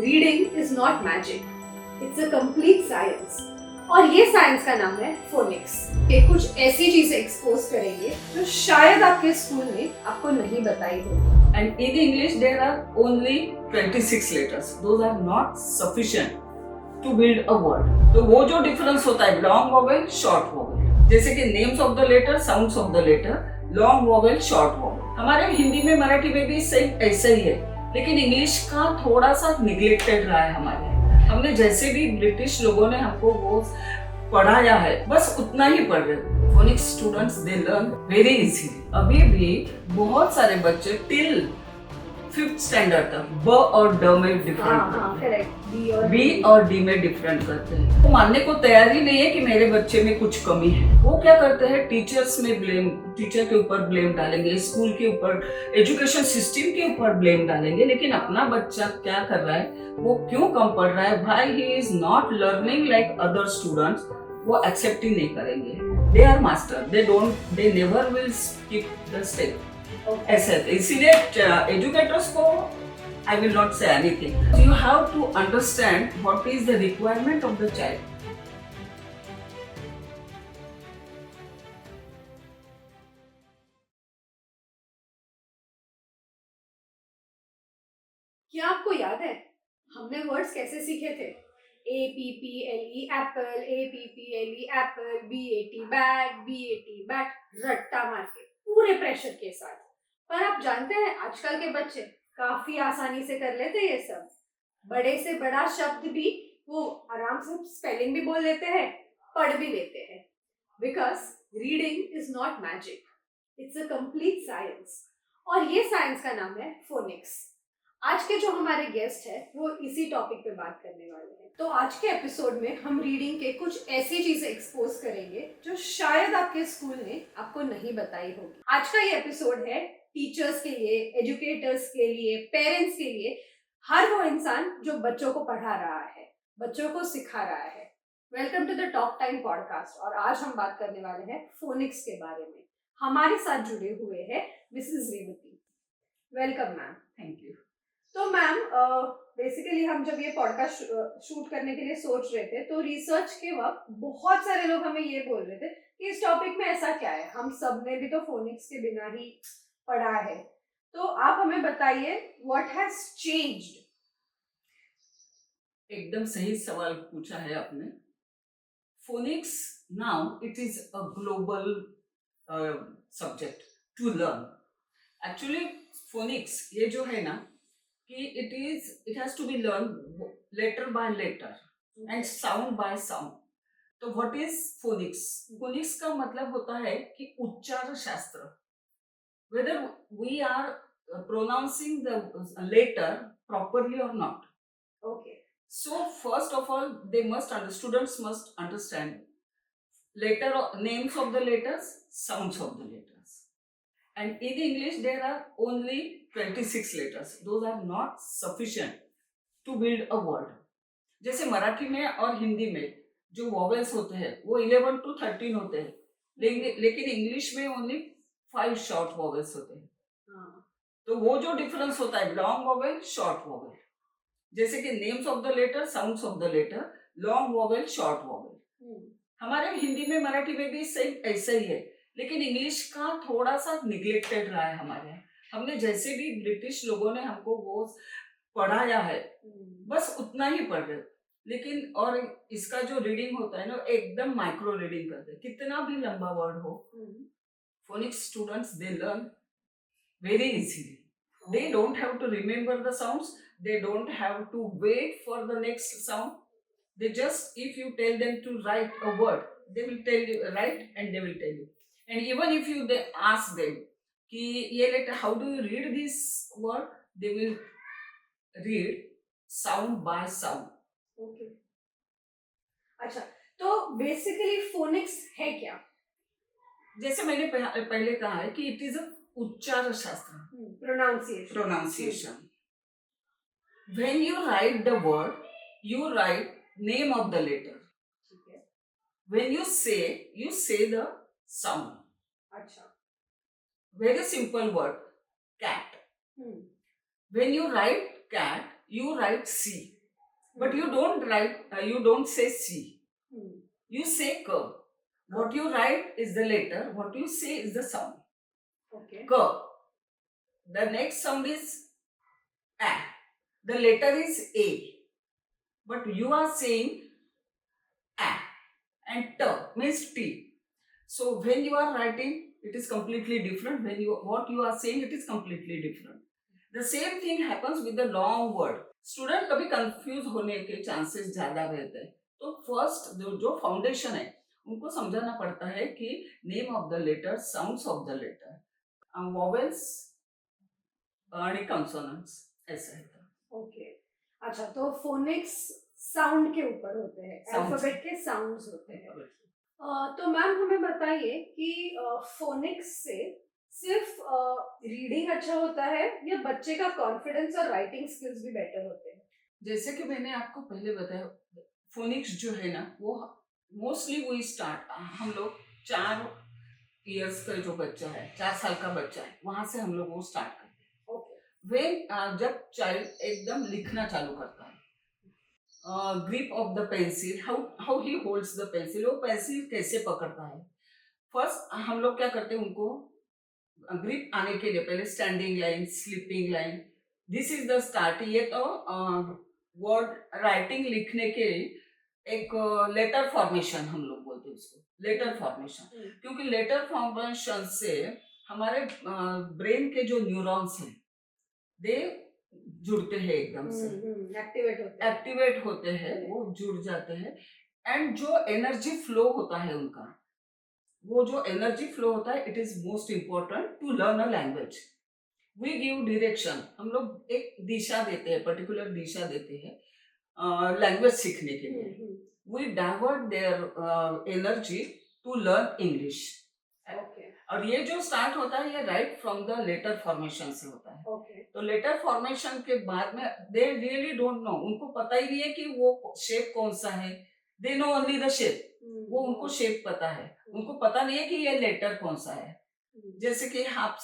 Reading is not magic, it's a complete science. और ये science का नाम है फोनिक्स। ये कुछ ऐसी चीजें एक्सपोज करेंगे जो शायद आपके स्कूल में आपको नहीं बताई होगी। And in English there are only 26 letters. Those are not sufficient to build a word. तो वो जो डिफरेंस होता है लॉन्ग वोवेल शॉर्ट वोवेल, जैसे कि names of the letter, sounds of the letter, long vowel short vowel. हमारे हिंदी में मराठी में भी सेम ऐसा ही है, लेकिन इंग्लिश का थोड़ा सा निग्लेक्टेड रहा है हमारे। हमने जैसे भी ब्रिटिश लोगों ने हमको वो पढ़ाया है बस उतना ही पढ़ रहे हैं। Phoenix students they learn very easily. अभी भी बहुत सारे बच्चे टिल 5th स्टैंडर्ड तक ब और ड में डिफरेंट बी और डी में डिफरेंट करते हैं। वो मानने को तैयार ही नहीं है कि मेरे बच्चे में कुछ कमी है। वो क्या करते हैं, टीचर्स में ब्लेम, टीचर के ऊपर ब्लेम डालेंगे, स्कूल के ऊपर, एजुकेशन सिस्टम के ऊपर ब्लेम डालेंगे, लेकिन अपना बच्चा क्या कर रहा है, वो क्यों कम पढ़ रहा है, why he is not learning like other students, वो एक्सेप्ट ही नहीं करेंगे। They are master, they never will skip the step. ऐसे इसीलिए एजुकेटर्स को I will not say anything. You have to understand what is the requirement of the child. क्या आपको याद है हमने वर्ड्स कैसे सीखे थे? APPLE Apple, APPLE Apple, BAT bag, BAT bat, रट्टा मार के पूरे प्रेशर के साथ। पर आप जानते हैं आजकल के बच्चे काफी आसानी से कर लेते हैं ये सब। बड़े से बड़ा शब्द भी वो आराम से स्पेलिंग भी बोल लेते हैं, पढ़ भी लेते हैं। Because reading is not magic, it's a complete science. और ये साइंस का नाम है फोनिक्स। आज के जो हमारे गेस्ट है वो इसी टॉपिक पे बात करने वाले हैं। तो आज के एपिसोड में हम रीडिंग के कुछ ऐसी चीजें एक्सपोज करेंगे जो शायद आपके स्कूल ने आपको नहीं बताई होगी। आज का ये एपिसोड है टीचर्स के लिए, एजुकेटर्स के लिए, पेरेंट्स के लिए, हर वो इंसान जो बच्चों को पढ़ा रहा है, बच्चों को सिखा रहा है। Welcome to the talk time podcast. और आज हम बात करने वाले हैं फोनिक्स के बारे में। हमारे साथ जुड़े हुए हैं Mrs Revathi. Welcome ma'am. Thank you. तो मैम बेसिकली हम जब ये पॉडकास्ट शूट करने के लिए सोच रहे थे तो रिसर्च के वक्त बहुत सारे लोग हमें ये बोल रहे थे कि इस टॉपिक में ऐसा क्या है, हम सब ने भी तो फोनिक्स के बिना ही पढ़ा है। तो आप हमें बताइए व्हाट हैज चेंज्ड। एकदम सही सवाल पूछा है आपने। Phonics now it is a global subject to learn. Actually phonics ये जो है ना कि it has to be learn letter by letter and sound by sound. तो व्हाट इज फोनिक्स? फोनिक्स का मतलब होता है कि उच्चार शास्त्र। whether we are pronouncing the letter properly or not. Okay. So first of all, students must understand names of the letters, sounds of the letters. And in English there are only 26 letters. Those are not sufficient to build a word. जैसे मराठी में और हिंदी में जो vowels होते हैं वो 11 to 13 होते हैं, लेकिन इंग्लिश में ओनली 5 शॉर्ट वॉवेल्स होते हैं। तो वो जो डिफरेंस होता है लॉन्ग वॉवेल शॉर्ट वॉवेल, जैसे कि names of the letter, sounds of the letter, long vowel short vowel. हमारे हिंदी में मराठी में भी सेम ऐसा ही है, लेकिन इंग्लिश का थोड़ा सा निग्लेक्टेड रहा है हमारे। हमने जैसे भी ब्रिटिश लोगों ने हमको वो पढ़ाया है बस उतना ही पढ़ रहे, लेकिन और इसका जो रीडिंग होता है ना एकदम माइक्रो रीडिंग करते हैं, कितना भी लंबा वर्ड हो। Phonics students they learn very easily. They don't have to remember the sounds. They don't have to wait for the next sound. They just, if you tell them to write a word, they will tell you write and they will tell you. And even if you they ask them, कि ये letter how do you read this word, they will read sound by sound. Okay. अच्छा, तो basically phoenix है क्या? जैसे मैंने पहले कहा है कि इट इज अ उच्चार शास्त्र, pronunciation. When you write the word, you write name of the letter. When you say the sound. अच्छा, very simple word cat. When you write cat, you write C. but you don't write, you don't say C. Hmm. You say K. What you write is the letter, what you say is the sound. Okay. K. The next sound is A. The letter is A. But you are saying A. And T means T. So when you are writing, it is completely different. What you are saying, it is completely different. The same thing happens with the long word. Student कभी confuse होने के chances ज्यादा रहते हैं, तो first जो foundation है उनको समझाना पड़ता है कि name of the letter, sounds of the letter, vowels आणि कॉन्सोनेंट्स, ऐसा है. ओके. अच्छा, तो फोनिक्स साउंड के ऊपर होते हैं, Sounds. अल्फाबेट के साउंड्स होते हैं. तो मैम हमें बताइए कि फोनिक्स से सिर्फ रीडिंग अच्छा होता है या बच्चे का कॉन्फिडेंस और राइटिंग स्किल्स भी बेटर होते हैं? जैसे कि मैंने आपको पहले बताया, फोनिक्स जो है ना, वो मोस्टली वो स्टार्ट, हम लोग 4 इयर्स का जो बच्चा है, 4 साल का बच्चा है, वहां से हम लोग वो स्टार्ट करते हैं. ओके. जब चाइल्ड एकदम लिखना चालू करता है, grip of the pencil, how he holds the pencil, वो पेंसिल कैसे पकड़ता है. फर्स्ट हम लोग क्या करते हैं, उनको ग्रिप आने के लिए पहले standing line, sleeping line, this is the start. ये तो वर्ड राइटिंग लिखने के एक लेटर फॉर्मेशन हम लोग बोलते हैं उसको, लेटर फॉर्मेशन. क्योंकि लेटर फॉर्मेशन से हमारे ब्रेन के जो न्यूरॉन्स हैं, दे जुड़ते हैं एकदम से, एक्टिवेट होते हैं, वो जुड़ जाते हैं. एंड जो एनर्जी फ्लो होता है उनका, वो जो एनर्जी फ्लो होता है, it is most important to learn a language. We give direction, हम लोग एक दिशा देते हैं, पर्टिकुलर दिशा देते हैं लैंग्वेज सीखने के लिए. We divert their energy to learn English. और ये जो स्टार्ट होता है, ये right from the letter formation से होता है. तो लेटर फॉर्मेशन के बाद में दे रियली डोंट नो, उनको पता ही नहीं है कि वो शेप कौन सा है. They know only the shape, वो उनको शेप पता है, उनको पता नहीं है कि ये लेटर कौन सा है. जैसे कि half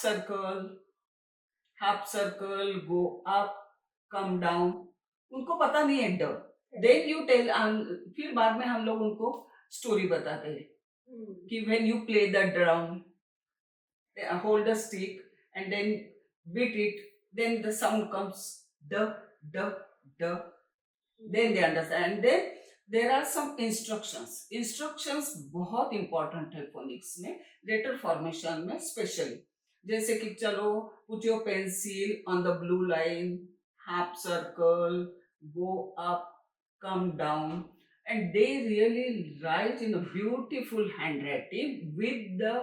circle, go up, come down, उनको पता नहीं है. ड देन यू टेल, फिर बाद में हम लोग उनको स्टोरी बताते हैं कि when you play the drum, hold a stick and then beat it, then the sound comes d d d, then they understand. And then there are some instructions बहुत important है फोनिक्स में, letter formation में specially. जैसे कि चलो, put your pencil on the blue line, half circle, go up, come down, and they really write in a beautiful handwriting with the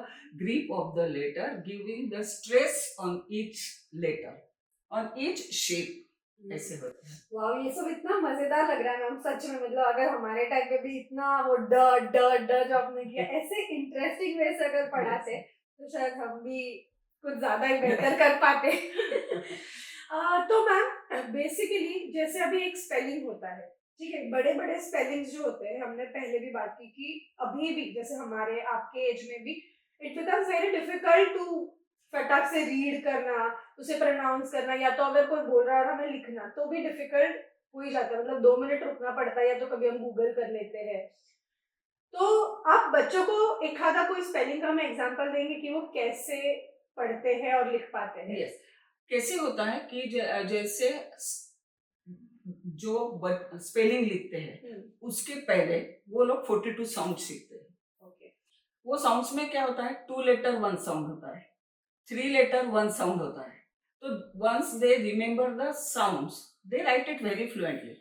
grip of the letter, giving the stress on each letter, on each shape. ऐसे होता है. वाह, ये सब इतना मजेदार लग रहा है मैम, सच में. मतलब अगर हमारे टाइम पे भी इतना वो ड ड ड जो आपने किया, ऐसे इंटरेस्टिंग वे से अगर पढ़ाते तो शायद हम भी कुछ ज्यादा ही बेहतर कर पाते. तो मैम बेसिकली जैसे अभी एक स्पेलिंग होता है, ठीक है, बड़े बड़े स्पेलिंग्स जो होते हैं, हमने पहले भी बात की कि अभी भी जैसे हमारे आपके एज में भी it becomes very difficult to फटाक से रीड करना, उसे प्रोनाउंस करना, या तो अगर कोई बोल रहा है और हमें लिखना तो भी डिफिकल्ट हो ही जाता है. मतलब 2 मिनट रुकना पड़ता है, या तो कभी हम गूगल कर लेते हैं. तो आप बच्चों को एक आधा कोई स्पेलिंग का हमें एग्जांपल देंगे कि वो कैसे पढ़ते हैं और लिख पाते हैं? Yes. कैसे होता है कि जैसे जो स्पेलिंग लिखते हैं, उसके पहले वो लोग 42 साउंड सीखते हैं. वो साउंड्स में क्या होता है, 2 लेटर 1 साउंड होता है, 3 लेटर 1 साउंड होता है. तो once they remember the sounds, they write it very fluently.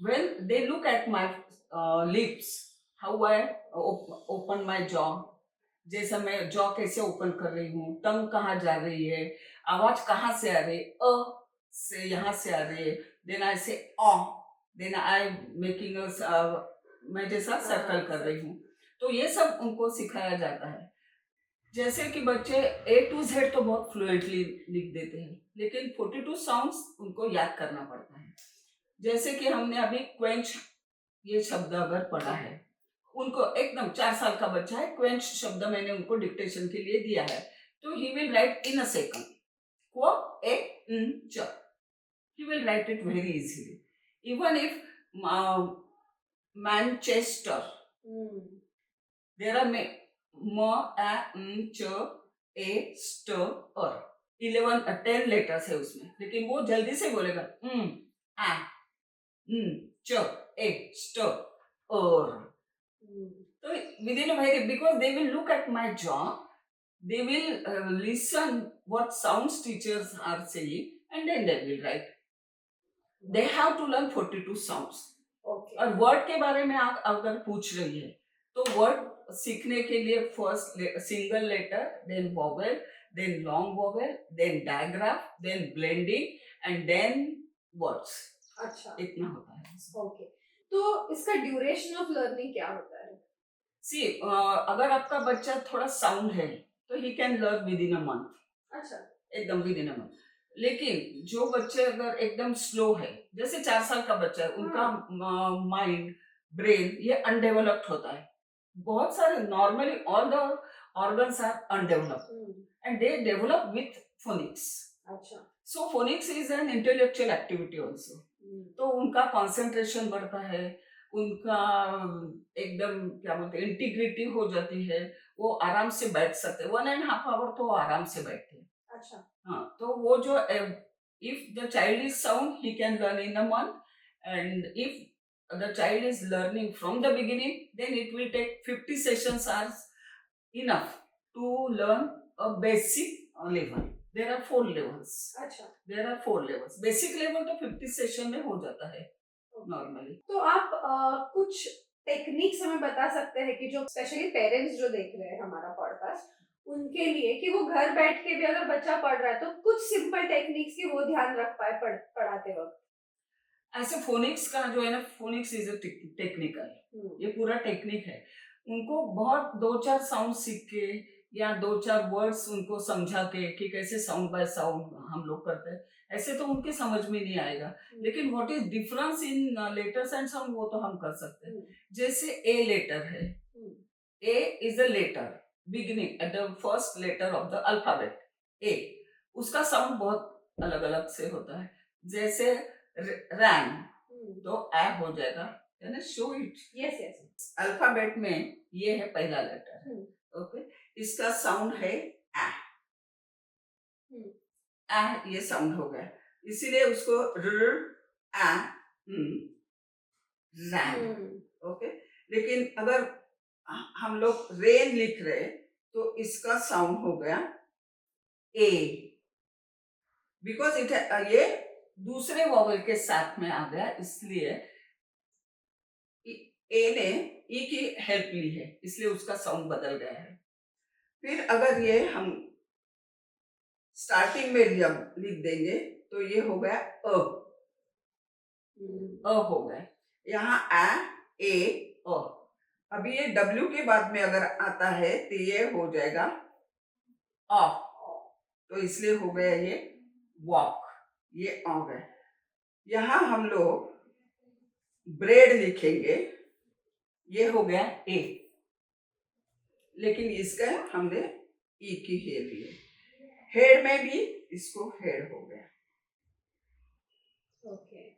When they look at my lips, how I open my jaw, जैसा मैं जॉ कैसे ओपन कर रही हूँ, टंग कहाँ जा रही है, आवाज कहाँ से आ रही है, अ से यहाँ से आ रही है, देन आई से अ, देन आई मेकिंग मैं जैसा सर्कल कर रही हूँ. तो ये सब उनको सिखाया जाता है. जैसे कि बच्चे A to Z तो बहुत फ्लुएंटली लिख देते हैं, लेकिन 42 साउंड्स उनको याद करना पड़ता है. जैसे कि हमने अभी क्वेंच ये शब्द अगर पढ़ा है, उनको एकदम 4 साल का बच्चा है, क्वेंच शब्द मैंने उनको डिक्टेशन के लिए दिया है, तो he will write in a second, क्व ए न च, he will write it very easily. Even if Manchester. There are M-A-N-C-H-E-S-T-E-R 10 letters है उसमें, लेकिन वो जल्दी से बोलेगा A-N-C-H-E-S-T-E-R. So within a very, because they will look at my jaw, they will listen what sounds teachers are saying, and then they will write. They have to learn 42 sounds. Okay. और word के बारे में आप अगर पूछ रही है तो वर्ड सीखने के लिए first single letter, then vowel, then long vowel, then digraph, then blending and then words. अच्छा, इतना होता है. ओके. तो इसका ड्यूरेशन ऑफ लर्निंग क्या होता है? सी अगर आपका बच्चा थोड़ा साउंड है तो he can learn with in a month. अच्छा, एकदम विद इन अ मंथ. लेकिन जो बच्चे अगर एकदम स्लो है, जैसे 4 साल का बच्चा है, उनका माइंड, ब्रेन ये अनडेवलप्ड होता है. बहुत सारे normally all the organs are undeveloped and they develop with phonics. अच्छा. So phonics is an intellectual activity also. तो उनका कॉन्सेंट्रेशन बढ़ता है, उनका एकदम क्या बोलते हैं इंटीग्रिटी हो जाती है, वो आराम से बैठ सकते हैं. 1.5 आवर तो आराम से बैठते हैं. अच्छा. हाँ, तो वो जो if the child is sound, he can learn in a month, and if the child is learning from the beginning, then it will take 50 sessions are enough to learn a basic level. There are 4 levels. अच्छा. There are 4 levels. Basic level तो 50 session में हो जाता है normally. तो आप कुछ techniques हमें बता सकते हैं कि जो स्पेशली पेरेंट्स जो देख रहे हैं हमारा पॉडकास्ट, उनके लिए कि वो घर बैठ के भी अगर बच्चा पढ़ रहा है तो कुछ सिंपल टेक्निक्स की वो ध्यान रख पाए पढ़ाते वक्त. ऐसे फोनिक्स का जो है ना, फोनिक्स इज अ टेक्निकल, ये पूरा टेक्निक है. उनको बहुत 2-4 साउंड सीख के या 2-4 वर्ड्स उनको समझा के कि कैसे साउंड बाय साउंड हम लोग करते हैं, ऐसे तो उनके समझ में नहीं आएगा. लेकिन what is difference in letters and sound वो तो हम कर सकते हैं. जैसे ए लेटर है, A is a letter beginning at the first letter of the alphabet A. उसका साउंड बहुत अलग अलग से होता है. जैसे रैन तो ए हो जाएगा, है ना, show it. Yes yes. Alphabet में ये है पहला लेटर. ओके, इसका साउंड है ए. ए ये साउंड हो गया, इसीलिए उसको र ए रैन. ओके, लेकिन अगर हम लोग रेन लिख रहे तो इसका साउंड हो गया ए, बिकॉज इट ये दूसरे वॉवल के साथ में आ गया, इसलिए ए ने ई की हेल्प ली है, इसलिए उसका साउंड बदल गया है. फिर अगर ये हम स्टार्टिंग में जब लिख देंगे तो ये हो गया अ हो गया. यहाँ ए अ. अभी ये W के बाद में अगर आता है तो ये हो जाएगा अ, तो इसलिए हो गया ये वॉक, ये आ गया. यहाँ हम लोग ब्रेड लिखेंगे, ये हो गया ए, लेकिन इसका हमने ई की हेड लिए. हेड में भी इसको हेड हो गया. ओके.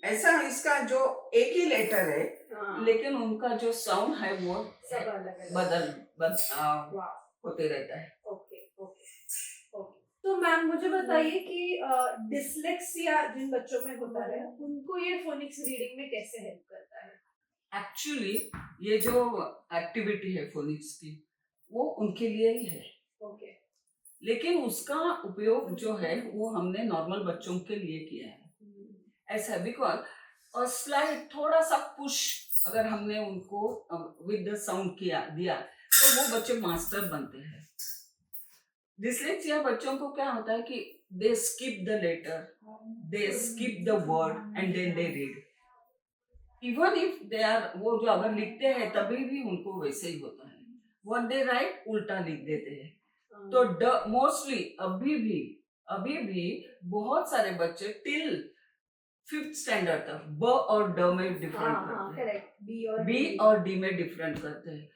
ऐसा इसका जो एक ही लेटर है, लेकिन उनका जो साउंड है वो सब बदल होते रहता है. Okay okay okay. तो मैम मुझे बताइए कि डिसलेक्सिया जिन बच्चों में होता है उनको ये फोनिक्स रीडिंग में कैसे हेल्प करता है? एक्चुअली ये जो एक्टिविटी है फोनिक्स की वो उनके लिए ही है. ओके. लेकिन उसका उपयोग जो है वो हमने नॉर्मल बच्चों के लिए किया है. ऐसा बिकॉज स्लाइड थोड़ा सा पुश अगर हमने उनको विद द साउंड दिया तो वो बच्चे मास्टर बनते हैं. डिसलेक्सिया बच्चों को क्या होता है कि they skip the letter, they skip the word and then they read. Even if they are, वो जो अगर लिखते हैं तभी भी उनको वैसे ही होता है. व्हाट दे राइट उल्टा लिख देते हैं. तो मोस्टली अभी भी बहुत सारे बच्चे टिल 5th स्टैंडर्ड तक ब और ड में डिफरेंट करते हैं. बी और डी में डिफरेंट करते हैं.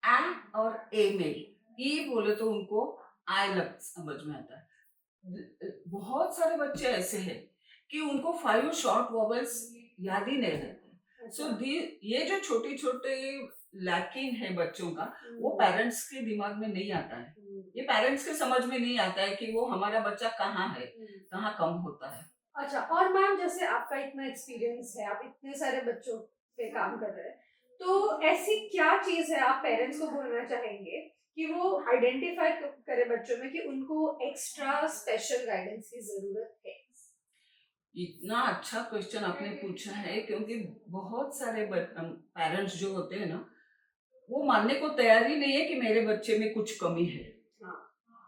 ए और ए में ई बोले तो उनको आई लग समझ में आता है. बहुत सारे बच्चे ऐसे हैं कि उनको 5 शॉर्ट वॉवेल्स याद ही नहीं रहते. सो ये जो छोटे छोटे लैकिंग है बच्चों का, वो हम्म, पेरेंट्स के दिमाग में नहीं आता है। ये पेरेंट्स के समझ में नहीं आता है कि वो हमारा बच्चा कहाँ है, कहाँ कम होता है। अच्छा, और मैम जैसे आपका इतना एक्सपीरियंस है, आप इतने सारे बच्चों पे काम कर रहे हैं, तो ऐसी क्या चीज है आप पेरेंट्स को बोलना चाहेंगे कि वो आइडेंटिफाई करे बच्चों में कि उनको एक्स्ट्रा स्पेशल गाइडेंस की जरूरत है? इतना अच्छा क्वेश्चन आपने पूछा है, क्योंकि बहुत सारे पेरेंट्स जो होते हैं ना, वो मानने को तैयार ही नहीं है कि मेरे बच्चे में कुछ कमी है। हाँ।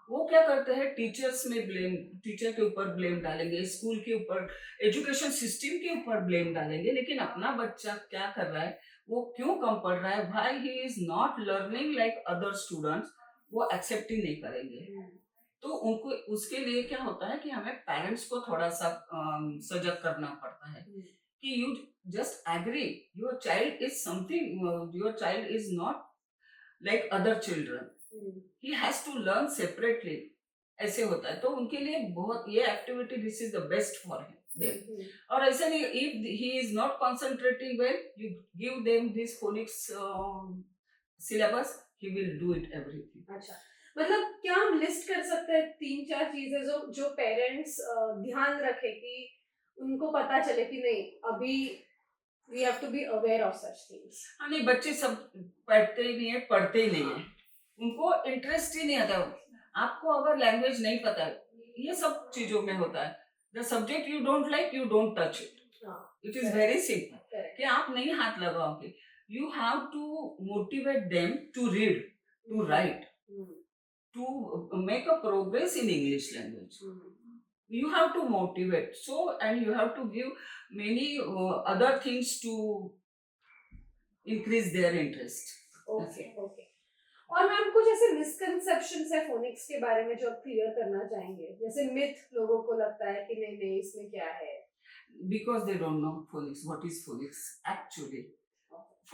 वो क्या करते हैं, टीचर्स में ब्लेम, टीचर के ऊपर ब्लेम डालेंगे, स्कूल के ऊपर, एजुकेशन सिस्टम के ऊपर ब्लेम डालेंगे, लेकिन अपना बच्चा क्या कर रहा है, वो क्यों कम पढ़ रहा है, why he is not learning like other students, वो एक्सेप्ट ही नहीं करेंगे। तो उनको उसके लिए क्या होता है कि हमें पेरेंट्स को थोड़ा सा सजग करना पड़ता है कि you just agree, your child is something, your child is not like other children, he has to learn separately. ऐसे होता है, तो उनके लिए बहुत ये activity, this is the best for him. और ऐसा नहीं, if he is not concentrating well, you give them this phonics syllabus, he will do it everything. अच्छा, मतलब क्या हम लिस्ट कर सकते हैं 3-4 चीजें जो जो पेरेंट्स ध्यान रखे कि उनको पता चले कि नहीं, अभी we have to be aware of such things? हाँ, नहीं, बच्चे सब पढ़ते ही नहीं है, पढ़ते ही नहीं है, उनको इंटरेस्ट ही नहीं आता। आपको अगर लैंग्वेज नहीं पता है, ये सब चीजों में होता है, the subject you don't like, you don't touch it, it is very simple, कि आप नहीं हाथ लगाओगे। You have to motivate them to read, to write, to make a progress in English language. You have to motivate, so, and you have to give many other things to increase their interest. Okay okay. और ma'am कुछ ऐसे misconceptions है phoenix के बारे में जो आप clear करना चाहेंगे? जैसे मिथ लोगों को लगता है कि नहीं नहीं इसमें क्या है, Because they don't know phonics. What is phonics actually?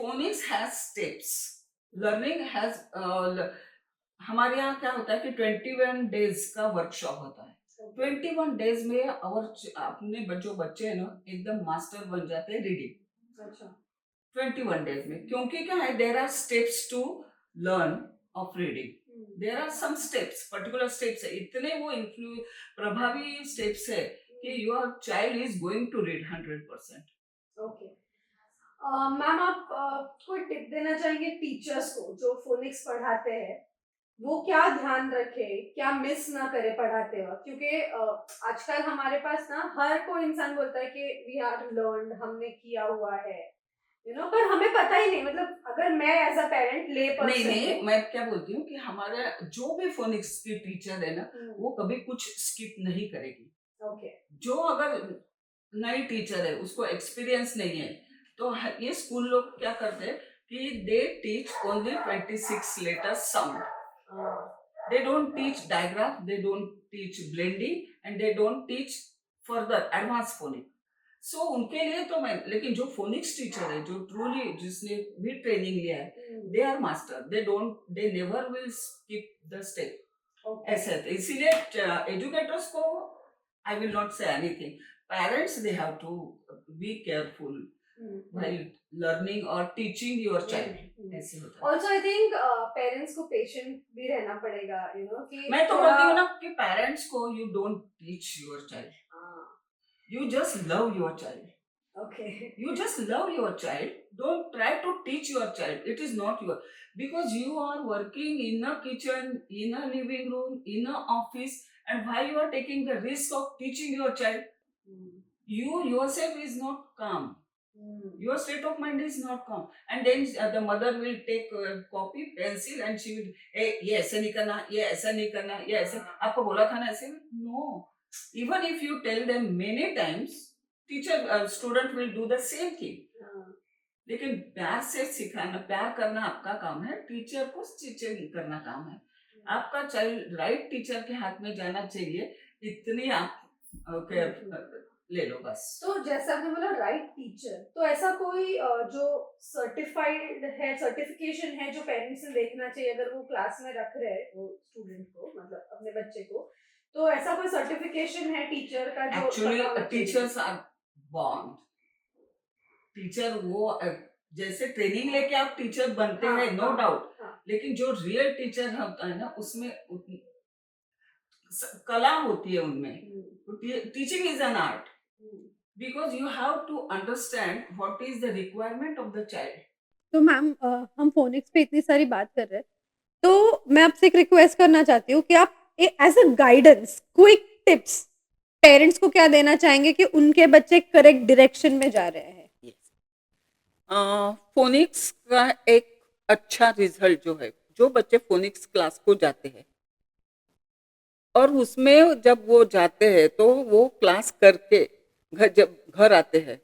Phonics has steps. Learning has हमारे यहाँ क्या होता है कि 21 डेज का वर्कशॉप होता है। 21 डेज में अपने जो बच्चे हैं ना, एकदम मास्टर बन जाते हैं रीडिंग। अच्छा, 21 डेज में, क्योंकि क्या है, there are steps to learn of reading, there are some steps, particular steps है, इतने वो प्रभावी स्टेप्स है कि your child is going to read 100%। Okay. Ma'am आप कोई टिप देना चाहेंगे टीचर्स को जो फोनिक्स पढ़ाते हैं, वो क्या ध्यान रखे, क्या मिस ना करे पढ़ाते वक्त? क्योंकि आजकल हमारे पास ना हर कोई इंसान बोलता है कि वी आर लर्नड, हमने किया हुआ है, पर हमें पता ही नहीं। मतलब अगर मैं एज अ पेरेंट ले नहीं नहीं, मैं क्या बोलती हूँ कि हमारा जो भी फोनिक्स की टीचर है ना, वो कभी कुछ स्किप नहीं करेगी। ओके। जो अगर नई टीचर है, उसको एक्सपीरियंस नहीं है, तो ये स्कूल लोग क्या करते हैं कि they teach only 26 letters sound, they don't teach digraph, they don't teach blending, and they don't teach further advanced phonics. So उनके लिए तो मैं, लेकिन जो फोनिक्स टीचर है, जो ट्रूली जिसने भी ट्रेनिंग लिया है, they are master, they never will skip the step. ऐसे है, इसीलिए एजुकेटर्स को I will not say anything, parents they have to be careful while learning or teaching your child। ऐसे होता है। Also I think पेरेंट्स को patient भी रहना पड़ेगा, कि मैं तो बोलती हूँ ना कि पेरेंट्स को you don't teach your child, you just love your child। Okay। You just love your child, don't try to teach your child, it is not your, because you are working in a kitchen, in a living room, in a office, and why you are taking the risk of teaching your child? You yourself is not calm, your state of mind is not calm, and then the mother will take copy pencil and she will, hey, ये ऐसे नहीं करना, ये ऐसा नहीं करना, ये ऐसे आपको बोला था ना ऐसे। No, even if you tell them many times, teacher student will do the same thing। लेकिन प्यार से सिखाना, प्यार करना आपका काम है, टीचर को टीचिंग करना काम है। आपका चाइल्ड राइट टीचर के हाथ में जाना चाहिए, इतनी आप ले लो बस। तो जैसा आपने बोला राइट टीचर, तो ऐसा कोई जो सर्टिफाइड है, सर्टिफिकेशन है जो पेरेंट्स ने देखना चाहिए अगर वो क्लास में रख रहे हैं वो स्टूडेंट को, मतलब अपने बच्चे को, तो ऐसा कोई सर्टिफिकेशन है टीचर का जो? Actually teachers are born, teacher वो जैसे ट्रेनिंग लेके आप टीचर बनते हाँ, हैं, नो हाँ, डाउट, हाँ, लेकिन जो रियल टीचर होता है ना उसमें कला होती है उनमें। Teaching is an art because you have to understand what is the requirement of the child. तो मैम हम फोनिक्स पे इतनी सारी बात कर रहे हैं, तो मैं आपसे एक रिक्वेस्ट करना चाहती हूँ कि आप as a guidance quick tips parents को क्या देना चाहेंगे कि उनके बच्चे करेक्ट डायरेक्शन में जा रहे हैं। फोनिक्स का एक अच्छा रिजल्ट जो है, जो बच्चे फोनिक्स क्लास को जाते हैं और उसमें जब वो जाते हैं तो वो क्लास करके जब घर आते हैं,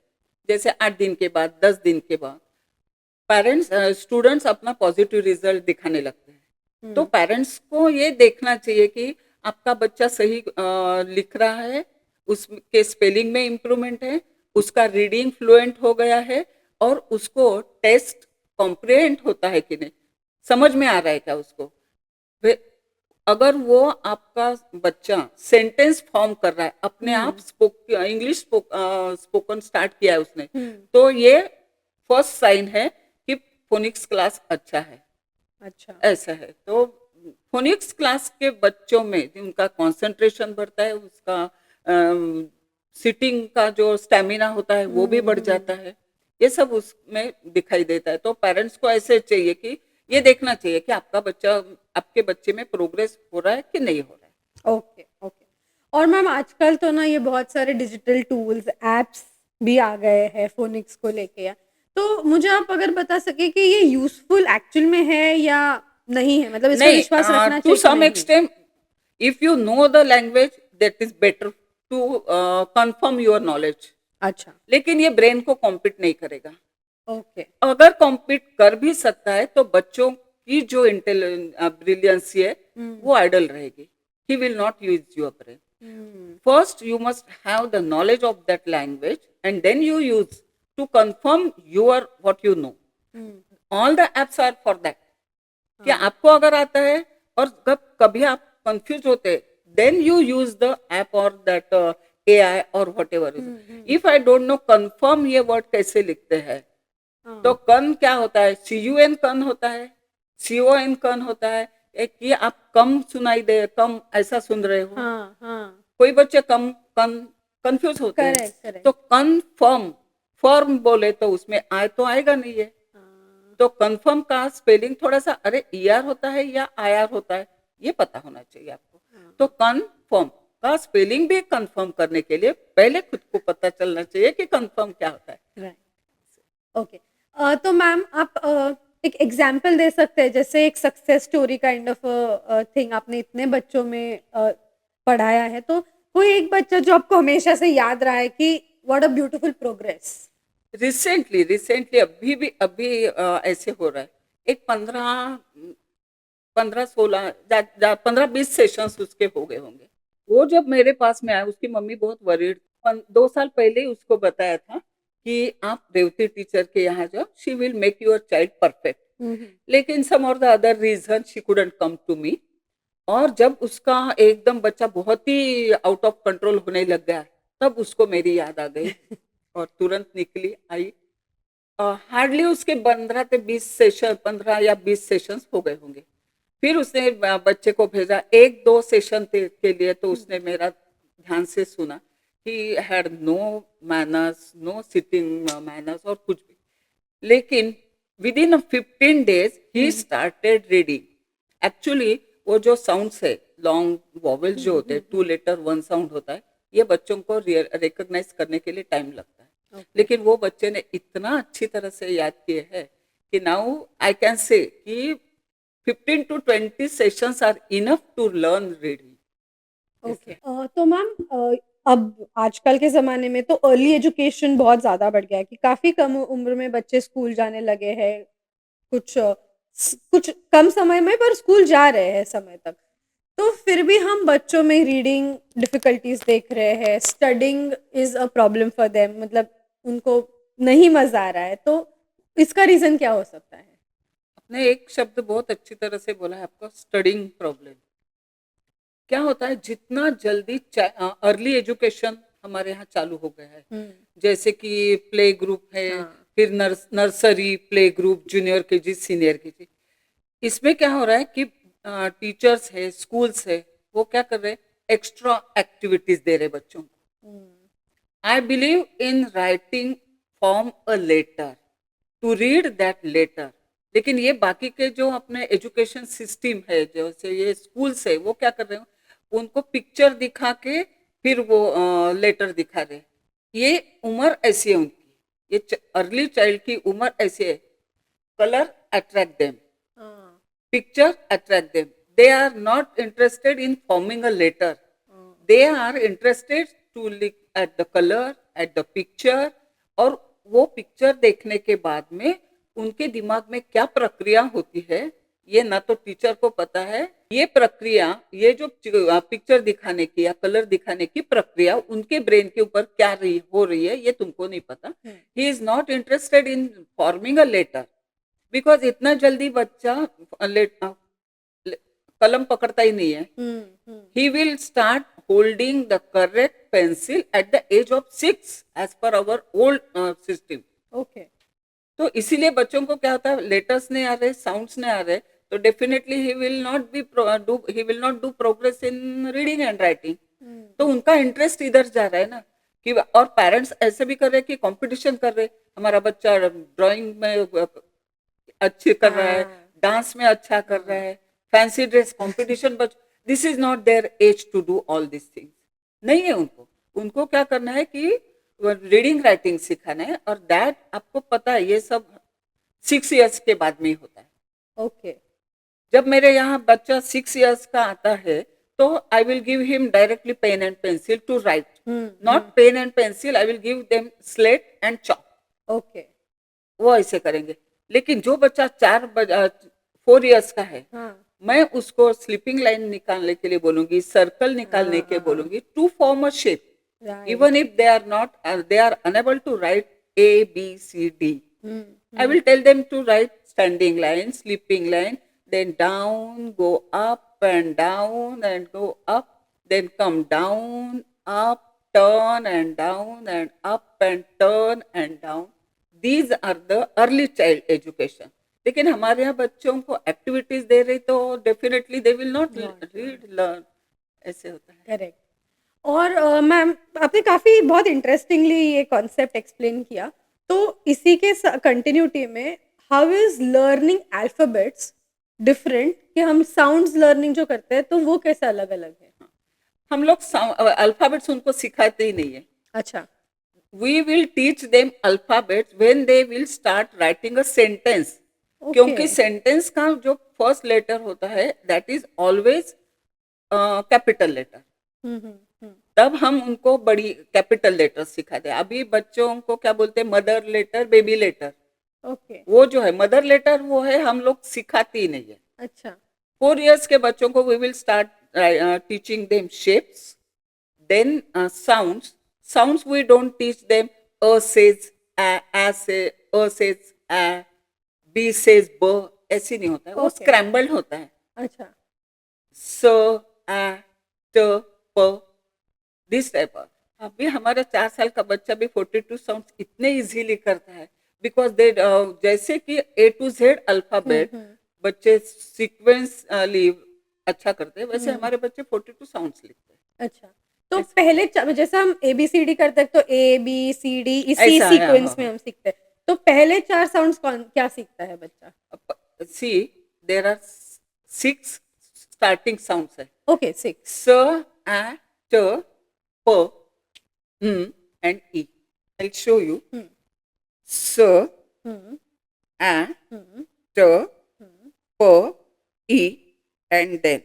जैसे 8 दिन के बाद 10 दिन के बाद पेरेंट्स स्टूडेंट्स अपना पॉजिटिव रिजल्ट दिखाने लगते हैं। तो पेरेंट्स को ये देखना चाहिए कि आपका बच्चा सही लिख रहा है, उसके स्पेलिंग में इम्प्रूवमेंट है, उसका रीडिंग फ्लुएंट हो गया है और उसको टेस्ट कॉम्प्रिहेंड होता है कि नहीं, समझ में आ रहा है क्या उसको। अगर वो आपका बच्चा सेंटेंस फॉर्म कर रहा है, अपने आप इंग्लिश स्पोकन स्टार्ट किया है उसने, तो ये फर्स्ट साइन है कि फोनिक्स क्लास अच्छा है। अच्छा, ऐसा है तो फोनिक्स क्लास के बच्चों में उनका कंसंट्रेशन बढ़ता है, उसका सिटिंग का जो स्टेमिना होता है वो भी बढ़ जाता है, ये सब उसमें दिखाई देता है। तो पेरेंट्स को ऐसे चाहिए कि ये देखना चाहिए कि आपका बच्चा, आपके बच्चे में प्रोग्रेस हो रहा है कि नहीं हो रहा है। Okay okay. और मैम आजकल तो ना ये बहुत सारे डिजिटल टूल्स एप्स भी आ गए हैं फोनिक्स को लेके, तो मुझे आप अगर बता सके कि ये यूजफुल एक्चुअल में है या नहीं है, मतलब इस पर नहीं, विश्वास रखना टू चाहिए कि सम नहीं। Extent if you know the language that is better to confirm your knowledge. अच्छा, लेकिन ये ब्रेन को कॉम्पीट नहीं करेगा। ओके, अगर कॉम्पीट कर भी सकता है तो बच्चों की जो ब्रिलियंसी है वो आइडल रहेगी। He will not use your brain. First you must have the knowledge of that language and then you use to confirm your what you know. All the apps are for that कि आपको अगर आता है और कभी आप confuse होते, then you use the app और दैट एआई और whatever. If I don't know confirm ये वर्ड कैसे लिखते हैं, तो कन क्या होता है, CUN कन होता है, CON कन होता है। एक ये आप कम सुनाई दे, कम ऐसा सुन रहे हो। हाँ हाँ, कोई बच्चे कम कन कंफ्यूज होते हैं। करेक्ट करेक्ट, तो कन्फर्म, फॉर्म बोले तो उसमें आय तो आएगा नहीं है। तो कंफर्म का स्पेलिंग थोड़ा सा, अरे ER होता है या IR होता है, ये पता होना चाहिए आपको। तो कंफर्म का स्पेलिंग भी कंफर्म करने के लिए पहले खुद को पता चलना चाहिए कि कंफर्म क्या होता है। Right, okay. तो मैम आप एक एग्जाम्पल दे सकते हैं, जैसे एक success story kind of thing आपने इतने बच्चों में पढ़ाया है, तो कोई एक बच्चा जो आपको हमेशा से याद रहा है कि what a beautiful progress. Recently अभी ऐसे हो रहा है। एक 15-16 15-20 सेशंस उसके हो गए होंगे। वो जब मेरे पास में आया, उसकी मम्मी बहुत वरीड, 2 साल पहले ही उसको बताया था कि आप रेवती टीचर के यहाँ जाओ, she will make your child perfect. लेकिन सम और the other reason she couldn't come to me. और जब उसका एकदम बच्चा बहुत ही आउट ऑफ कंट्रोल होने लग गया, तब उसको मेरी याद आ गई और तुरंत निकली आई। हार्डली उसके 15 या 20 सेशन हो गए होंगे। फिर उसने बच्चे को भेजा 1-2 सेशन के लिए, तो उसने मेरा ध्यान से सुना कि had no manners, no sitting manners और कुछ भी। लेकिन within 15 days he started reading. Actually वो जो साउंड्स है, लॉन्ग वॉवेल्स जो होते हैं, 2 लेटर 1 साउंड होता है, ये बच्चों को रिकॉग्नाइज करने के लिए टाइम लगता है। लेकिन वो बच्चे ने इतना अच्छी तरह से याद किए हैं कि नाउ आई कैन से कि 15 to 20 sessions are enough to learn reading. Okay, तो मैम अब आजकल के ज़माने में तो अर्ली एजुकेशन बहुत ज़्यादा बढ़ गया है कि काफ़ी कम उम्र में बच्चे स्कूल जाने लगे हैं, कुछ कम समय में पर स्कूल जा रहे हैं समय तक। तो फिर भी हम बच्चों में रीडिंग डिफिकल्टीज देख रहे हैं, studying is a problem for them, मतलब उनको नहीं मजा आ रहा है, तो इसका रीजन क्या हो सकता है। आपने एक शब्द बहुत अच्छी तरह से बोला है, आपका स्टडिंग प्रॉब्लम। क्या होता है, जितना जल्दी अर्ली एजुकेशन हमारे यहाँ चालू हो गया है, जैसे कि प्ले ग्रुप है, हाँ। फिर nursery, play group, junior KG, senior KG. इसमें क्या हो रहा है कि टीचर्स है, स्कूल्स है, वो क्या कर रहे हैं, एक्स्ट्रा एक्टिविटीज दे रहे बच्चों को। I believe in writing form a letter, to read that letter. लेकिन ये बाकी के जो अपने एजुकेशन सिस्टम है, जैसे ये स्कूल्स है, वो क्या कर रहे हैं, उनको पिक्चर दिखा के फिर वो लेटर दिखा रहे हैं। ये उम्र ऐसी है उनकी, ये अर्ली चाइल्ड की उम्र ऐसी है। Colour attract them, picture attract them. They are not interested in forming a letter. They are interested to look at the color, at the picture. और वो पिक्चर देखने के बाद में उनके दिमाग में क्या प्रक्रिया होती है, ये ना तो टीचर को पता है। ये प्रक्रिया, ये जो पिक्चर दिखाने की या कलर दिखाने की प्रक्रिया उनके ब्रेन के ऊपर क्या हो रही है, ये तुमको नहीं पता। He is not interested in forming a letter, because इतना जल्दी बच्चा कलम पकड़ता ही नहीं है। He will start holding the correct pencil at the age of 6 age पर अवर ओल्ड सिस्टम। ओके, तो इसीलिए बच्चों को क्या होता है, लेटर्स नहीं आ रहे, साउंड्स नहीं आ रहे, तो definitely he will not do progress in reading and writing. तो उनका इंटरेस्ट इधर जा रहा है ना कि, और पेरेंट्स ऐसे भी कर रहे हैं कि कंपटीशन कर रहे हैं, हमारा बच्चा ड्राइंग में अच्छे कर रहा है, डांस में अच्छा कर रहा है, fancy dress competition, but this is not their age to do all this things. नहीं है उनको। उनको क्या करना है कि रीडिंग राइटिंग सिखाना है, और दैट आपको पता है ये सब 6 इयर्स के बाद में ही होता है। ओके, जब मेरे यहाँ बच्चा 6 इयर्स का आता है तो I will give him directly pen and pencil to write, not pen and pencil, I will give them slate and chalk. Okay, वो ऐसे करेंगे। लेकिन जो बच्चा 4 इयर्स का है, मैं उसको स्लीपिंग लाइन निकालने के लिए बोलूंगी, सर्कल निकालने के बोलूंगी, to form a shape, even if they are unable to write A, B, C, D. I will tell them to write standing line, sleeping line, then down, go up and go up, then come down, up, turn and down and up and turn and down. These are the early child education. लेकिन हमारे यहाँ बच्चों को activities दे रही तो definitely they will not read learn, ऐसे होता है। करेक्ट। और मैम, आपने काफ़ी बहुत इंटरेस्टिंगली ये कॉन्सेप्ट एक्सप्लेन किया। तो इसी के कंटिन्यूटी में, how is learning alphabets different, कि हम साउंड्स लर्निंग जो करते हैं तो वो कैसे अलग अलग है? हम लोग अल्फाबेट्स उनको सिखाते ही नहीं है। अच्छा, we will teach them alphabets when they will start writing a sentence. क्योंकि सेंटेंस का जो फर्स्ट लेटर होता है that is always capital letter. तब हम उनको बड़ी कैपिटल लेटर सिखाते हैं। अभी बच्चों को क्या बोलते हैं, mother letter, baby letter. Okay, वो जो है मदर लेटर, वो है हम लोग सिखाते ही नहीं है। अच्छा, 4 इयर्स के बच्चों को we will start teaching them shapes, then sounds we don't teach them a says a से, a says a, B says ब, ऐसी नहीं होता है, वो स्क्रैम्बल्ड होता है। अच्छा, स, आ, ट, प, दिस टाइप ऑफ। अभी हमारा 4 साल का बच्चा भी 42 साउंड्स इतने इजीली करता है, बिकॉज दे जैसे कि A to Z अल्फाबेट बच्चे सीक्वेंसली अच्छा करते हैं, वैसे हमारे बच्चे 42 साउंड्स लिखते हैं। अच्छा। तो पहले जैसे हम ABCD करते हैं तो ABCD इसी सीक्वेंस में हम सीखते हैं, तो पहले 4 साउंड्स क्या सीखता है बच्चा? सी, देयर आर 6 स्टार्टिंग साउंड्स है। ओके, 6। स, आ, ट, प, and E. I'll show you. S, A, T, P, E, and then.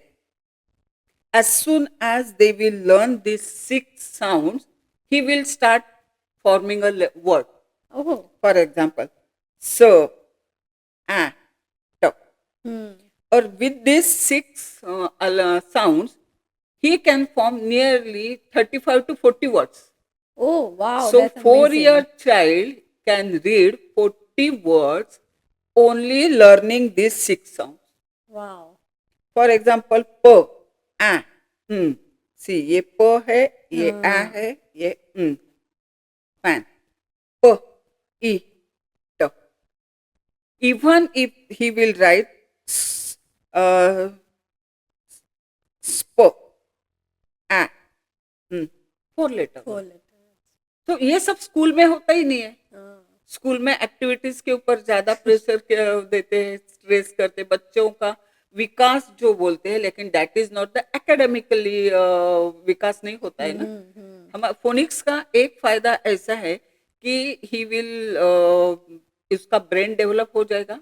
As soon as they will learn these 6 sounds, he will start forming a word. Oh. For example, S, A, T. Or with these 6 sounds, he can form nearly 35 to 40 words. Oh, wow. So that's 4-year amazing. child can read 40 words only learning these 6 sounds. Wow. For example, P, A, see, ये P है, ये A है, ये fan. P, E, even if he will write uh, sp a 4 letter, 4 letter. तो ये सब school में होता ही नहीं है। हाँ। स्कूल में एक्टिविटीज के ऊपर ज्यादा प्रेशर देते हैं, स्ट्रेस करते हैं, बच्चों का विकास जो बोलते हैं, लेकिन that is not the academically विकास नहीं होता है ना। हम फोनिक्स का एक फायदा ऐसा है कि ही विल उसका ब्रेन डेवलप हो जाएगा,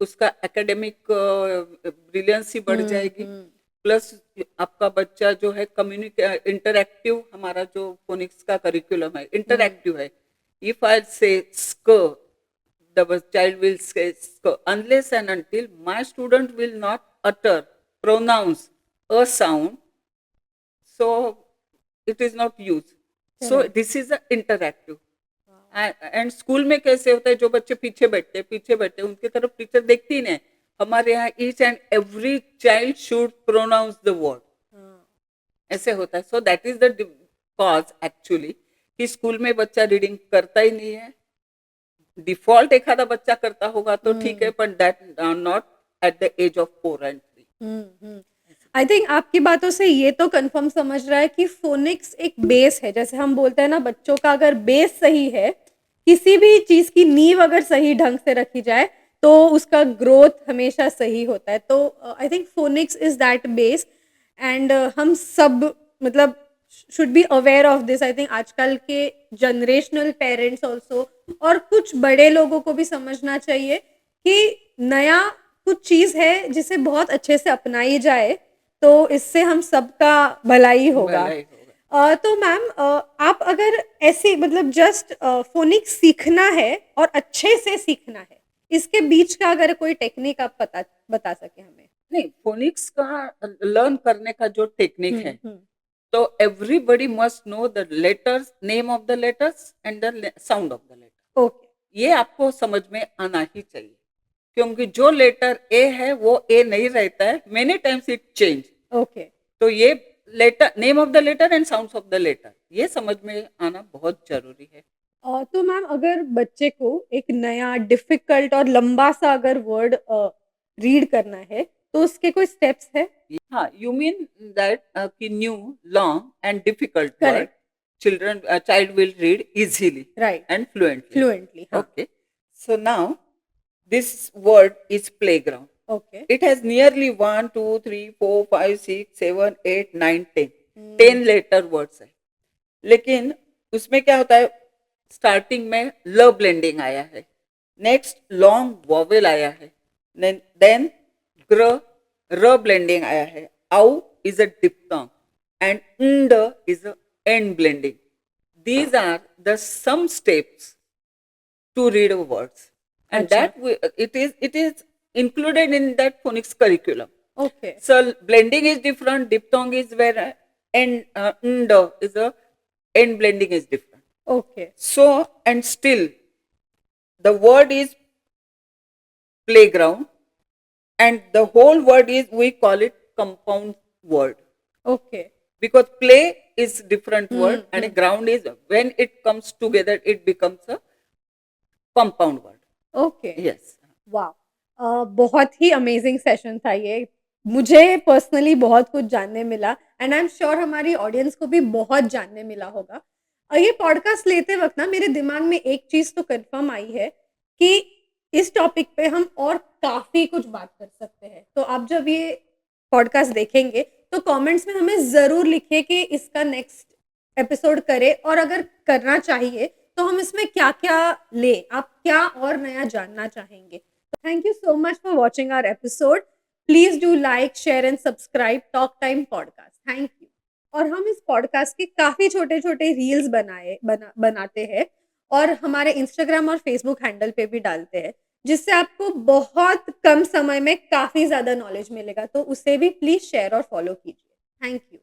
उसका एकेडमिक ब्रिलियंसी बढ़ जाएगी, प्लस आपका बच्चा जो है इंटरएक्टिव, हमारा जो फोनिक्स का करिकुलम है इंटरएक्टिव है। If I say sk, the child will say sk, unless and until my student will not utter, pronounce a sound, so it is not used. So Correct. this is a interactive. And school में कैसे होता है, जो बच्चे पीछे बैठते हैं उनकी तरफ टीचर देखती ही नहीं। हमारे यहाँ each and every child should pronounce the word, ऐसे होता है। So that is the cause actually कि स्कूल में बच्चा रीडिंग करता ही नहीं है। डिफॉल्ट एक आधा बच्चा करता होगा तो ठीक है, but that not at the age of 4 and 3। I think आपकी बातों से ये तो कंफर्म समझ रहा है कि फोनिक्स एक बेस है। जैसे हम बोलते हैं ना, बच्चों का अगर बेस सही है, किसी भी चीज की नींव अगर सही ढंग से रखी जाए तो उसका ग्रोथ हमेशा सही होता है। तो I think phoenix is that base, and हम सब मतलब should be aware of this. I think आजकल के जनरेशनल पेरेंट्स ऑल्सो, और कुछ बड़े लोगों को भी समझना चाहिए कि नया कुछ चीज है जिसे बहुत अच्छे से अपनाई जाए तो इससे हम सबका भलाई होगा। भलाई होगा। तो मैम, आप अगर ऐसे मतलब जस्ट फोनिक्स सीखना है और अच्छे से सीखना है, इसके बीच का अगर कोई टेक्निक आप बता सके हमें। नहीं, फोनिक्स का लर्न करने का जो टेक्निक है, तो everybody must know the letters, name of the letters and the sound of the letter. Okay, ये आपको समझ में आना ही चाहिए, क्योंकि जो लेटर ए है वो ए नहीं रहता है, many times it change. Okay. तो ये letter, name of the letter and sounds of the letter, ये समझ में आना बहुत जरूरी है। तो मैम, अगर बच्चे को एक नया डिफिकल्ट और लंबा सा अगर वर्ड रीड करना है तो उसके कोई स्टेप्स है? हाँ, यू मीन दैट कि new, long and difficult word Correct. child will read easily Right. and fluently. Fluently. हाँ. Okay. So now this word is playground. Okay. It has nearly 1, 2, 3, 4, 5, 6, 7, 8, 9, 10. 10 letter words है। लेकिन उसमें क्या होता है, स्टार्टिंग में ल ब्लेंडिंग आया है, नेक्स्ट लॉन्ग वॉवेल आया है, देन ग्र र ब्लेंडिंग आया है, आउ इज अ डिप्थोंग एंड इंड is a and blending. These are the some steps to read words, and Acha. it is included in that phonics curriculum. Okay. So blending is different, diphthong is where and is a end blending is different. Okay. So and still the word is playground, and the whole word is, we call it compound word, Okay. because play is different word and a ground is, when it comes together it becomes a compound word. Okay. Yes. वाह, बहुत ही amazing session था ये। मुझे personally बहुत कुछ जानने मिला, and I am sure हमारी ऑडियंस को भी बहुत जानने मिला होगा। ये पॉडकास्ट लेते वक्त ना मेरे दिमाग में एक चीज तो कंफर्म आई है कि इस टॉपिक पे हम और काफी कुछ बात कर सकते हैं। तो आप जब ये पॉडकास्ट देखेंगे तो कमेंट्स में हमें जरूर लिखिए कि इसका नेक्स्ट एपिसोड करें, और अगर करना चाहिए तो हम इसमें क्या क्या ले, आप क्या और नया जानना चाहेंगे। Thank you so much for watching our episode. Please do like, share and subscribe Talk Time Podcast. Thank you. और हम इस पॉडकास्ट के काफी छोटे छोटे रील्स बनाते हैं और हमारे इंस्टाग्राम और फेसबुक हैंडल पे भी डालते हैं, जिससे आपको बहुत कम समय में काफी ज्यादा नॉलेज मिलेगा। तो उसे भी प्लीज शेयर और फॉलो कीजिए। Thank you.